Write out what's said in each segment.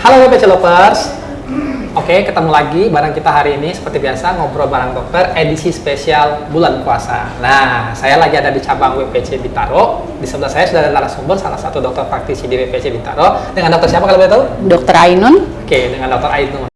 Halo WPC Lovers. Oke, ketemu lagi bareng kita hari ini seperti biasa ngobrol bareng dokter edisi spesial bulan puasa. Nah, saya lagi ada di cabang WPC Bintaro. Di sebelah saya sudah ada narasumber salah satu dokter praktisi di WPC Bintaro. Dengan dokter siapa kalau boleh tahu? Dokter Ainun. Oke, dengan dokter Ainun.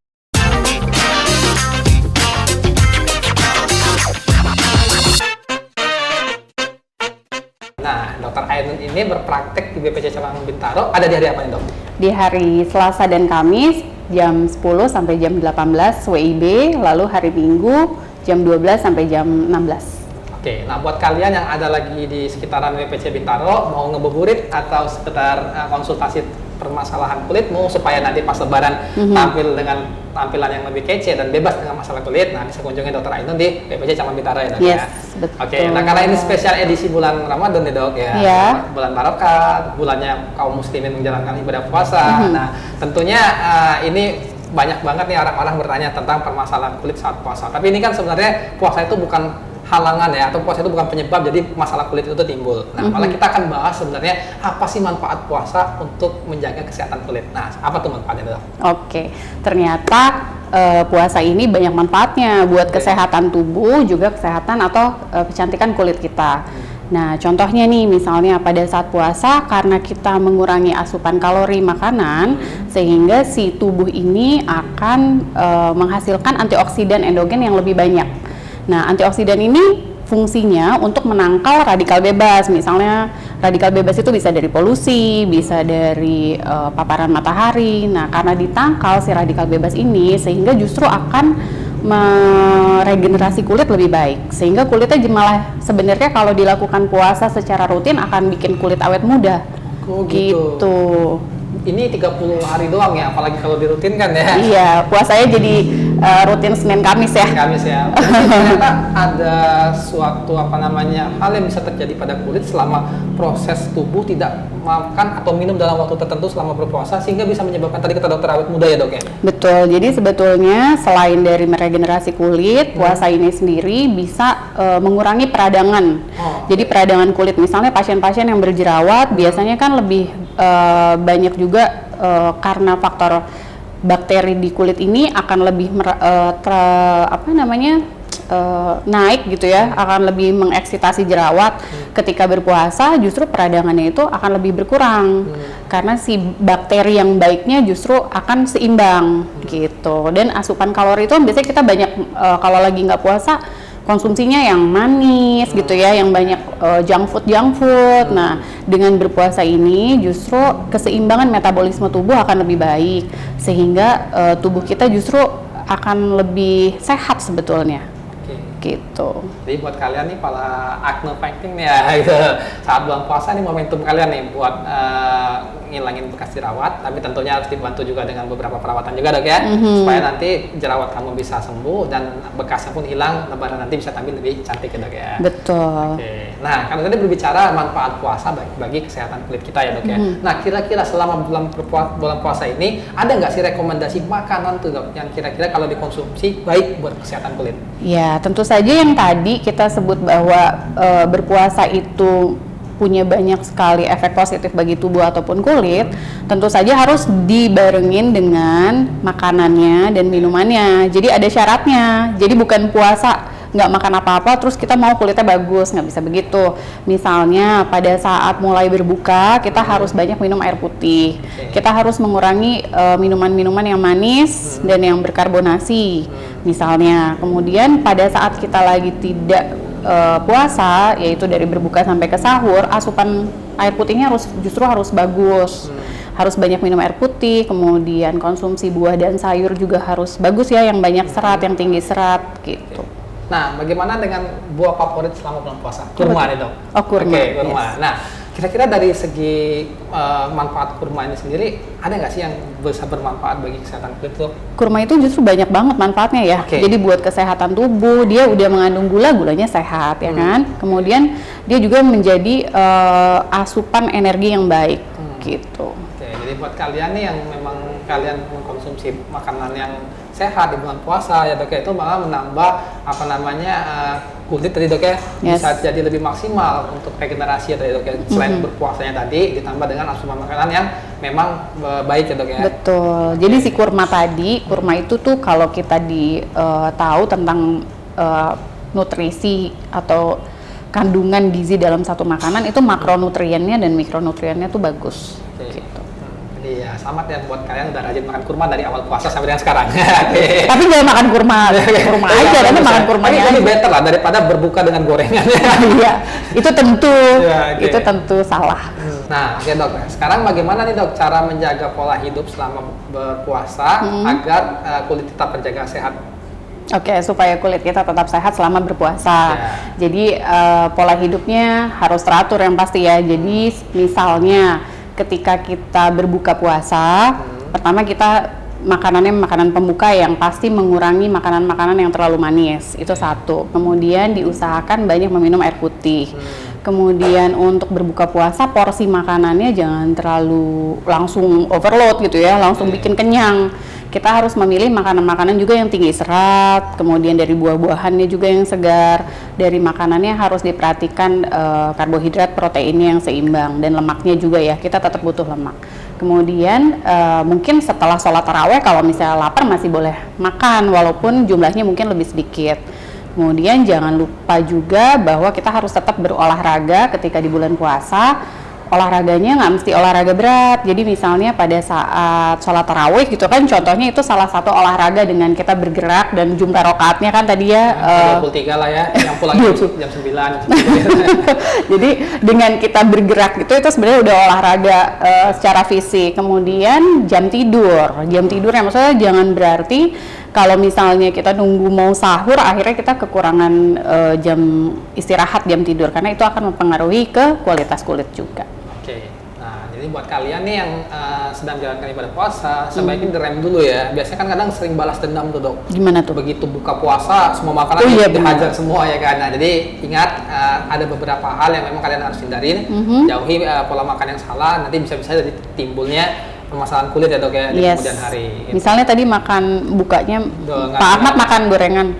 Nah, dokter Ainun ini berpraktek di WPC cabang Bintaro. Ada di hari apa nih, dok? Di hari Selasa dan Kamis jam 10 sampai jam 18 WIB, lalu hari Minggu jam 12 sampai jam 16. Oke, nah buat kalian yang ada lagi di sekitaran WPC Bintaro, mau ngebuburit atau sekedar konsultasi permasalahan kulitmu supaya nanti pas lebaran tampil dengan tampilan yang lebih kece dan bebas dengan masalah kulit, nah bisa kunjungi dokter Ainun di WPC Cabang Bintaro ya, dok. Yes, ya. betul. Oke, nah karena ini spesial edisi bulan Ramadan nih, dok ya. Bulan barokah, bulannya kaum muslimin menjalankan ibadah puasa. Nah, tentunya ini banyak banget nih orang-orang bertanya tentang permasalahan kulit saat puasa. Tapi ini kan sebenarnya puasa itu bukan halangan ya, atau puasa itu bukan penyebab jadi masalah kulit itu timbul. Nah, malah kita akan bahas sebenarnya apa sih manfaat puasa untuk menjaga kesehatan kulit. Nah, apa tuh manfaatnya, dok? Oke, ternyata puasa ini banyak manfaatnya buat kesehatan tubuh, juga kesehatan atau kecantikan kulit kita. Nah, contohnya nih, misalnya pada saat puasa, karena kita mengurangi asupan kalori makanan, sehingga si tubuh ini akan menghasilkan antioksidan endogen yang lebih banyak. Nah, antioksidan ini fungsinya untuk menangkal radikal bebas. Misalnya, radikal bebas itu bisa dari polusi, bisa dari paparan matahari. Nah, karena ditangkal si radikal bebas ini, sehingga justru akan meregenerasi kulit lebih baik. Sehingga kulitnya malah sebenarnya kalau dilakukan puasa secara rutin akan bikin kulit awet muda. Oh, gitu. Ini 30 hari doang ya, apalagi kalau dirutinkan ya. Iya, puasanya jadi rutin Senin Kamis ya. Kamis ya. Ternyata ada suatu hal yang bisa terjadi pada kulit selama proses tubuh tidak makan atau minum dalam waktu tertentu selama berpuasa, sehingga bisa menyebabkan tadi kata dokter awet muda ya, dok ya. Betul. Jadi sebetulnya selain dari meregenerasi kulit, puasa ini sendiri bisa mengurangi peradangan. Jadi peradangan kulit, misalnya pasien-pasien yang berjerawat biasanya kan lebih banyak juga karena faktor bakteri di kulit ini akan lebih naik gitu ya, akan lebih mengeksitasi jerawat. Ketika berpuasa justru peradangannya itu akan lebih berkurang karena si bakteri yang baiknya justru akan seimbang gitu. Dan asupan kalori itu biasanya kita banyak kalau lagi nggak puasa konsumsinya yang manis gitu ya, yang banyak junk food. Nah, dengan berpuasa ini justru keseimbangan metabolisme tubuh akan lebih baik, sehingga tubuh kita justru akan lebih sehat sebetulnya. Gitu. Jadi buat kalian nih para acne fighting nih ya, gitu. Saat bulan puasa nih momentum kalian nih buat ngilangin bekas jerawat, tapi tentunya harus dibantu juga dengan beberapa perawatan juga, dok ya, supaya nanti jerawat kamu bisa sembuh dan bekasnya pun hilang, lebaran nanti bisa tampil lebih cantik ya, dok ya. Betul. Oke. Nah, kalau tadi berbicara manfaat puasa bagi kesehatan kulit kita ya, dok ya. Nah, kira-kira selama bulan puasa ini ada nggak sih rekomendasi makanan tuh, dok, yang kira-kira kalau dikonsumsi baik buat kesehatan kulit? Ya, tentu saja yang tadi kita sebut bahwa berpuasa itu punya banyak sekali efek positif bagi tubuh ataupun kulit, tentu saja harus dibarengin dengan makanannya dan minumannya. Jadi ada syaratnya. Jadi bukan puasa nggak makan apa-apa terus kita mau kulitnya bagus, nggak bisa begitu. Misalnya pada saat mulai berbuka kita harus banyak minum air putih. Kita harus mengurangi minuman-minuman yang manis dan yang berkarbonasi misalnya. Kemudian pada saat kita lagi tidak puasa, yaitu dari berbuka sampai ke sahur, asupan air putihnya justru harus bagus. Harus banyak minum air putih, kemudian konsumsi buah dan sayur juga harus bagus ya, yang banyak serat, yang tinggi serat gitu. Nah, bagaimana dengan buah favorit selama bulan puasa? Kurma nih, dok. Oh, kurma. Oke, kurma. Yes. Nah, kira-kira dari segi manfaat kurma ini sendiri, ada nggak sih yang bisa bermanfaat bagi kesehatan kulit, dok? Kurma itu justru banyak banget manfaatnya ya. Jadi buat kesehatan tubuh, dia udah mengandung gulanya sehat ya kan. Kemudian dia juga menjadi asupan energi yang baik gitu. Oke, jadi buat kalian nih yang memang kalian mengkonsumsi makanan yang sehat di bulan puasa ya, dok ya, itu malah menambah kulit tadi, dok ya, bisa jadi lebih maksimal untuk regenerasi ya tadi, dok ya. Selain berpuasanya tadi ditambah dengan asupan makanan yang memang baik ya dok ya. Betul. Jadi si kurma tadi, kurma itu tuh kalau kita tahu tentang nutrisi atau kandungan gizi dalam satu makanan itu makronutriennya dan mikronutriennya tuh bagus. Gitu. Jadi ya selamat ya buat kalian udah rajin makan kurma dari awal puasa sampai dengan sekarang. Tapi jangan makan kurma aja, nanti makan kurmanya aja. Ini better lah daripada berbuka dengan gorengan. Iya, itu tentu salah. Nah, oke dok. Sekarang bagaimana nih dok cara menjaga pola hidup selama berpuasa agar kulit tetap terjaga sehat? Oke, supaya kulit kita tetap sehat selama berpuasa. Jadi pola hidupnya harus teratur yang pasti ya. Jadi misalnya ketika kita berbuka puasa, pertama kita makanan pembuka yang pasti mengurangi makanan-makanan yang terlalu manis. Itu satu. Kemudian diusahakan banyak meminum air putih. Kemudian untuk berbuka puasa porsi makanannya jangan terlalu langsung overload gitu ya, langsung bikin kenyang. Kita harus memilih makanan-makanan juga yang tinggi serat, kemudian dari buah-buahannya juga yang segar. Dari makanannya harus diperhatikan karbohidrat, proteinnya yang seimbang, dan lemaknya juga ya, kita tetap butuh lemak. Kemudian mungkin setelah sholat taraweh kalau misalnya lapar masih boleh makan walaupun jumlahnya mungkin lebih sedikit. Kemudian jangan lupa juga bahwa kita harus tetap berolahraga ketika di bulan puasa. Olahraganya nggak mesti olahraga berat. Jadi misalnya pada saat sholat tarawih gitu kan, contohnya itu salah satu olahraga dengan kita bergerak dan jumlah rakaatnya kan tadi ya 23 lah ya, yang pulang jam 9. Jadi dengan kita bergerak itu sebenarnya udah olahraga secara fisik. Kemudian jam tidur yang maksudnya jangan berarti kalau misalnya kita nunggu mau sahur akhirnya kita kekurangan jam istirahat, jam tidur, karena itu akan mempengaruhi ke kualitas kulit juga. Oke, nah jadi buat kalian nih yang sedang menjalankan ibadah puasa, sebaiknya direm dulu ya. Biasanya kan kadang sering balas dendam tuh dok. Gimana tuh? Begitu buka puasa, semua makanan dihajar semua ya kan. Nah jadi ingat ada beberapa hal yang memang kalian harus hindarin. Jauhi pola makan yang salah, nanti bisa-bisa jadi timbulnya permasalahan kulit ya dok ya di kemudian hari. Gitu. Misalnya tadi makan bukanya, Pak Ahmad makan gorengan.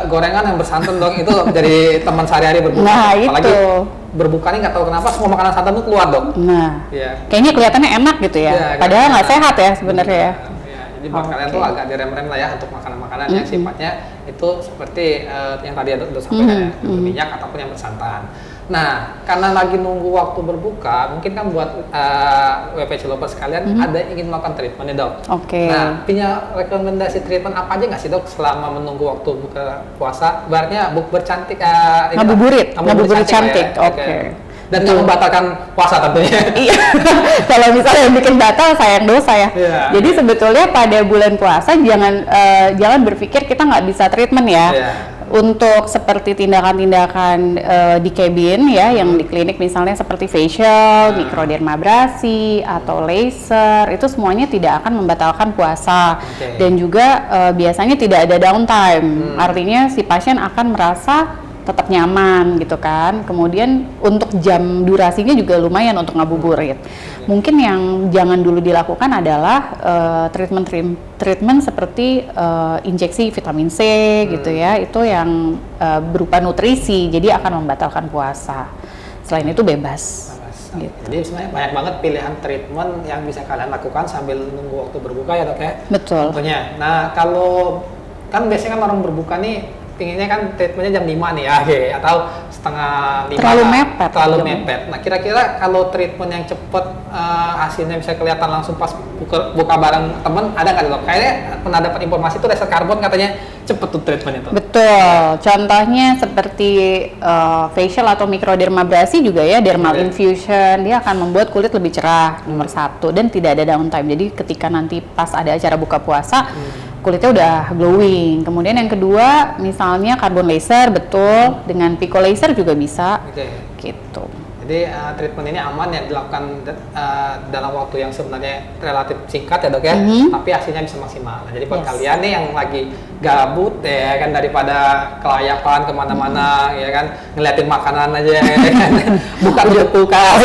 Gorengan yang bersantan dong itu dari teman sehari-hari berbuka. Nah apalagi itu. Berbuka nih nggak tahu kenapa semua makanan santan tuh keluar dok. Nah, kayaknya kelihatannya enak gitu ya. Padahal nggak sehat ya sebenarnya ya. Jadi buat kalian tuh agak direm-rem lah ya untuk makanan-makanan yang sifatnya itu seperti yang tadi udah sampaikan ya, minyak ataupun yang bersantan. Nah, karena lagi nunggu waktu berbuka, mungkin kan buat WPC Lovers sekalian ada yang ingin melakukan treatment ya dok. Nah, punya rekomendasi treatment apa aja nggak sih dok selama menunggu waktu buka puasa? Ibaratnya bukber cantik, ngabuburit cantik. Oke. Dan nggak membatalkan puasa tentunya. Iya. Kalau misalnya bikin batal sayang dosa ya. Jadi sebetulnya pada bulan puasa jangan berpikir kita nggak bisa treatment ya. Untuk seperti tindakan-tindakan di cabin ya, yang di klinik misalnya seperti facial, mikrodermabrasi atau laser, itu semuanya tidak akan membatalkan puasa. Dan juga biasanya tidak ada downtime. Artinya si pasien akan merasa tetap nyaman gitu kan. Kemudian untuk jam durasinya juga lumayan untuk ngabuburit. Mungkin yang jangan dulu dilakukan adalah treatment seperti injeksi vitamin C gitu ya. Itu yang berupa nutrisi, jadi akan membatalkan puasa. Selain itu bebas. Gitu. Jadi sebenarnya banyak banget pilihan treatment yang bisa kalian lakukan sambil nunggu waktu berbuka ya dok ya. Betul. Tentunya. Nah kalau kan biasanya kan orang berbuka nih pinginnya kan treatmentnya jam 5 nih ya, atau setengah 5. Terlalu mepet. Nah kira-kira kalau treatment yang cepet hasilnya bisa kelihatan langsung pas buka bareng temen, ada nggak dok? Kayaknya pernah dapat informasi tuh laser karbon katanya cepet tuh treatment itu. Betul. Contohnya seperti facial atau mikrodermabrasi juga ya, dermal infusion, dia akan membuat kulit lebih cerah nomor 1 dan tidak ada downtime. Jadi ketika nanti pas ada acara buka puasa kulitnya udah glowing. Kemudian yang kedua misalnya carbon laser, betul, dengan pico laser juga bisa. Gitu. Jadi treatment ini aman ya dilakukan dalam waktu yang sebenarnya relatif singkat ya dok ya, tapi hasilnya bisa maksimal. Nah, jadi buat kalian nih yang lagi gabut ya kan, daripada kelayapan kemana-mana ya kan, ngeliatin makanan aja ya kan, bukan kulkas.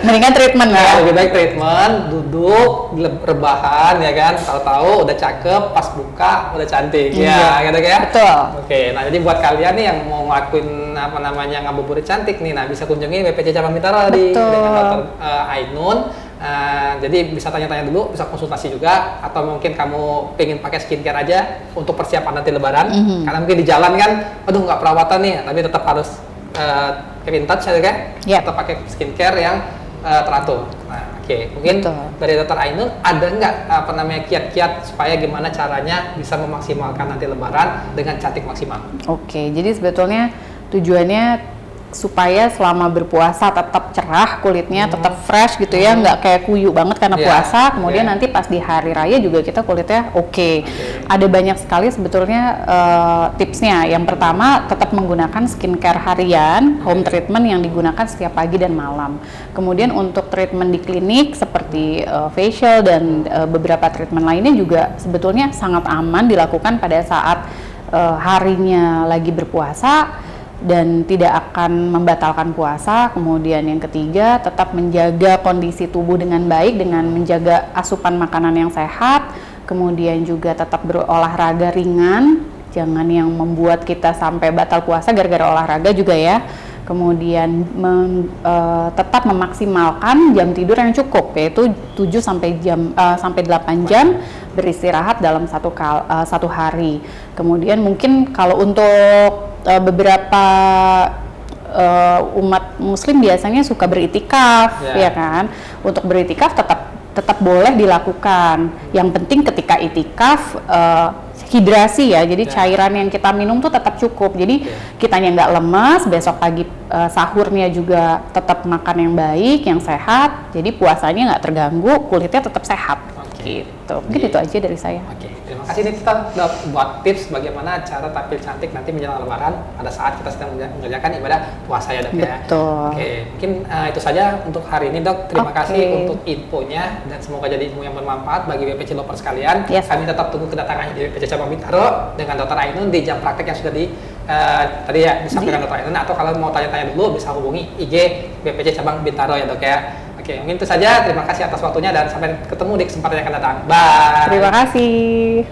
Mendingan treatment ya. Lebih baik treatment, duduk, rebahan ya kan, tahu-tahu udah cakep, pas buka udah cantik ya gitu ya. Betul. Oke, nah jadi buat kalian nih yang mau ngelakuin ngabuburit cantik nih, nah bisa kunjungi WPC Cabang Bintaro dengan Dr. Ainun Jadi bisa tanya-tanya dulu, bisa konsultasi juga, atau mungkin kamu pengen pakai skincare aja untuk persiapan nanti Lebaran. Karena mungkin di jalan kan, aduh nggak perawatan nih, tapi tetap harus keep in touch ya kan? Atau pakai skincare yang teratur. Nah, mungkin dari Dr. Ainun ada nggak kiat-kiat supaya gimana caranya bisa memaksimalkan nanti Lebaran dengan cantik maksimal? Jadi sebetulnya tujuannya supaya selama berpuasa tetap cerah kulitnya, tetap fresh gitu ya, nggak kayak kuyu banget karena puasa. Kemudian nanti pas di hari raya juga kita kulitnya Ada banyak sekali sebetulnya tipsnya. Yang pertama, tetap menggunakan skincare harian, home treatment yang digunakan setiap pagi dan malam. Kemudian untuk treatment di klinik seperti facial dan beberapa treatment lainnya juga sebetulnya sangat aman dilakukan pada saat harinya lagi berpuasa dan tidak akan membatalkan puasa. Kemudian yang ketiga, tetap menjaga kondisi tubuh dengan baik dengan menjaga asupan makanan yang sehat, kemudian juga tetap berolahraga ringan, jangan yang membuat kita sampai batal puasa gara-gara olahraga juga ya. Kemudian tetap memaksimalkan jam tidur yang cukup, yaitu 7 sampai 8 jam beristirahat dalam satu hari. Kemudian mungkin kalau untuk beberapa umat muslim biasanya suka beritikaf, ya kan. Untuk beritikaf tetap boleh dilakukan. Yang penting ketika itikaf hidrasi ya, jadi cairan yang kita minum tuh tetap cukup. Jadi kitanya nggak lemas, besok pagi sahurnya juga tetap makan yang baik, yang sehat. Jadi puasanya nggak terganggu, kulitnya tetap sehat. Gitu. Mungkin itu aja dari saya. Terima kasih nih kita udah buat tips bagaimana cara tampil cantik nanti menjelang Lebaran pada saat kita sedang mengerjakan ibadah puasa ya Dok ya. Mungkin itu saja untuk hari ini Dok. Terima kasih untuk infonya dan semoga jadi ilmu yang bermanfaat bagi BPC Lovers sekalian. Kami tetap tunggu kedatangannya di BPC Cabang Bintaro dengan Dr. Ainun di jam praktek yang sudah tadi ya disampaikan Dr. Ainun, atau kalau mau tanya-tanya dulu bisa hubungi IG BPC Cabang Bintaro ya Dok ya. Mungkin itu saja. Terima kasih atas waktunya dan sampai ketemu di kesempatan yang akan datang. Bye. Terima kasih.